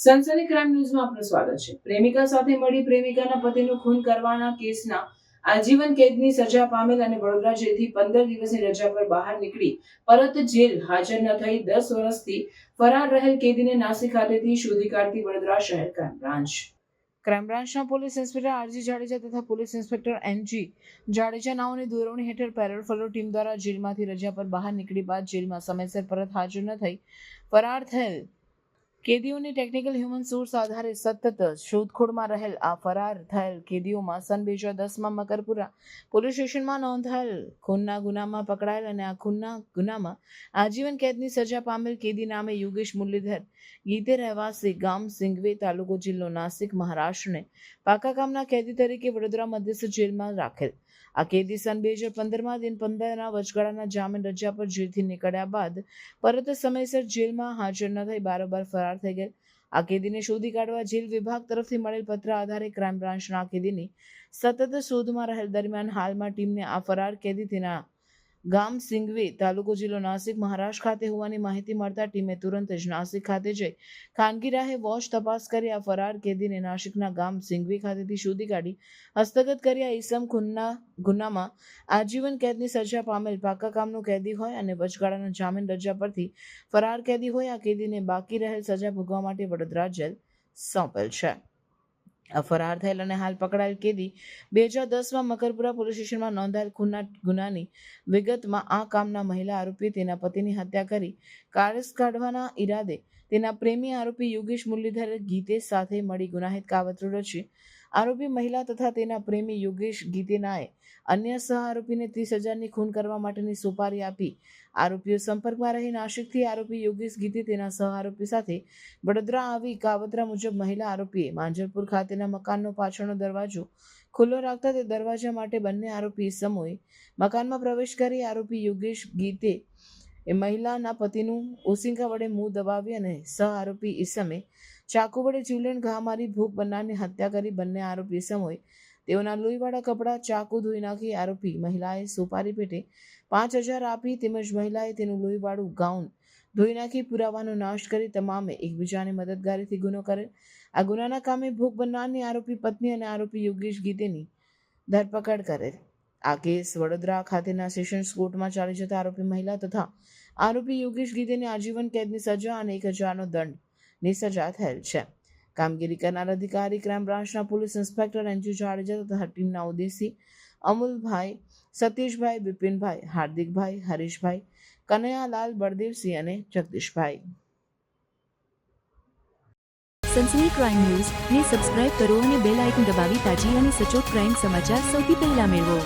સનસની crime ન્યૂઝમાં આપનું સ્વાગત છે। પ્રેમિકા સાથે મળી પ્રેમિકાના પતિનું ખૂન કરવાના કેસના આજીવન કેદની સજા પામેલ અને વડોદરા જેલથી 15 દિવસની રજા પર બહાર નીકળી પરત જેલ હાજર ન થઈ 10 વર્ષથી ફરાર રહેલ કેદીને નાસિક ખાતેથી શોધી કાઢતી વડોદરા શહેર ક્રાઇમ બ્રાન્ચના પોલીસ ઇન્સ્પેક્ટર આરજી જાડેજા તથા પોલીસ ઇન્સ્પેક્ટર એનજી જાડેજા નાઓની દોરવણી હેઠળ પેરોલ ફલો ટીમ દ્વારા જેલમાંથી રજા પર બહાર નીકળી બાદ જેલમાં સમયસર પરત હાજર ન થઈ ફરાર થયેલ કેદીઓની ટેકનિકલ હ્યુમન સોર્સ આધારે સતત શોધખોળમાં રહેલ આ ફરાર થયેલ કેદીઓમાં સન 2010માં મકરપુરા પોલીસ સ્ટેશનમાં નોંધાયેલ ખૂનના ગુનામાં પકડાયેલ અને આ ખૂનના ગુનામાં આજીવન કેદની સજા પામેલ કેદી નામે યોગેશ મુરલીધર ગીતે રહેવાસી ગામ સિંગવે તાલુકો જિલ્લો નાસિક મહારાષ્ટ્રને પાકા કામના કેદી તરીકે વડોદરા મધ્યસ્થ જેલમાં રાખેલ। આ કેદી સન 2015માં દિન 15ના વચગાળાના જામીન રજા પર જેલથી નીકળ્યા બાદ પરત સમયસર જેલમાં હાજર ન થઈ બારોબાર ફરાર થઈ ગયેલ। આ કેદીને શોધી કાઢવા જેલ વિભાગ તરફથી મળેલ પત્ર આધારે ક્રાઇમ બ્રાન્ચના આ કેદીની સતત શોધમાં રહેલ દરમિયાન હાલમાં ટીમને આ ફરાર કેદી તેના ગામ સિંગવે તાલુકો જિલ્લો નાસિક મહારાષ્ટ્ર ખાતે હોવાની માહિતી મળતા ટીમે તુરંત જ નાસિક ખાતે જઈ ખાનગી રાહે વોચ તપાસ કરી આ ફરાર કેદીને નાસિકના ગામ સિંગવે ખાતેથી શોધી કાઢી હસ્તગત કરી આ ઈસમ ખૂનના ગુનામાં આજીવન કેદની સજા પામેલ પાકા કામનો કેદી હોય અને વચગાળાના જામીન રજા પરથી ફરાર કેદી હોય આ કેદીને બાકી રહેલ સજા ભોગવવા માટે વડોદરા જેલ સોંપેલ છે। આ ફરાર થયેલ અને હાલ પકડાયેલ કેદી 2010માં મકરપુરા પોલીસ સ્ટેશનમાં નોંધાયેલ ખૂનના ગુનાની વિગતમાં આ કામના મહિલા આરોપી તેના પતિની હત્યા કરી કારસ કાઢવાના ઈરાદે તેના પ્રેમી આરોપી યોગેશ મુરલીધર ગીતે સાથે મળી ગુનાહિત કાવતરું રચી આરોપી મહિલા તથા તેના પ્રેમી યોગેશ ગીતેનાએ અન્ય સહ આરોપીને 30,000ની ખૂન કરવા માટેની સુપારી આપી આરોપીઓ સંપર્કમાં રહી નાસિકથી આરોપી યોગેશ ગીતે તેના સહ આરોપી સાથે વડોદરા આવી કાવતરા મુજબ મહિલા આરોપીએ માંજલપુર ખાતેના મકાનનો પાછળનો દરવાજો ખુલ્લો રાખતા તે દરવાજા માટે બંને આરોપી સમૂહે મકાનમાં પ્રવેશ કરી આરોપી યોગેશ ગીતે એ મહિલાના પતિનું ઓસિંકા વડે મું દબાવી અને સહ આરોપી ઈસમે ચાકુ વડે જીવલેણ ઘા મારી ભૂખ બનારની હત્યા કરી બંને આરોપી સમૂહે તેઓના લોહીવાળા કપડાં ચાકુ ધોઈ નાખી આરોપી મહિલાએ સુપારી પેટે 5,000 આપી તેમજ મહિલાએ તેનું લોહીવાળું ગાઉન ધોઈ નાખી પુરાવાનો નાશ કરી તમામે એકબીજાની મદદગારીથી ગુનો કરેલ। આ ગુનાના કામે ભૂખ બનનારની આરોપી પત્ની અને આરોપી યોગેશ ગીતેની ધરપકડ કરેલ। આ કેસ વડોદરા ખાતેના સેશન્સ કોર્ટમાં ચાલી જતા આરોપી મહિલા તથા આરોપી યોગેશ ગીતેને આજીવન કેદની સજા અને 1,000નો દંડની સજા થયેલ છે। કામગીરી કરનાર અધિકારી ક્રાઇમ બ્રાન્ચના પોલીસ ઇન્સ્પેક્ટર એનજી જાડેજા તથા ટીમના ઉદ્દેશી અમુલભાઈ, સતીશભાઈ, બિપિનભાઈ, હાર્દિકભાઈ, હરીશભાઈ, કનૈયાલાલ, બળદેવસિંહ અને જગદીશભાઈ। સનસની ક્રાઇમ ન્યૂઝ ને સબસ્ક્રાઇબ કરો અને બેલ આઇકન દબાવી તાજી અને સચોટ ક્રાઇમ સમાચાર સૌથી પહેલા મેળવો।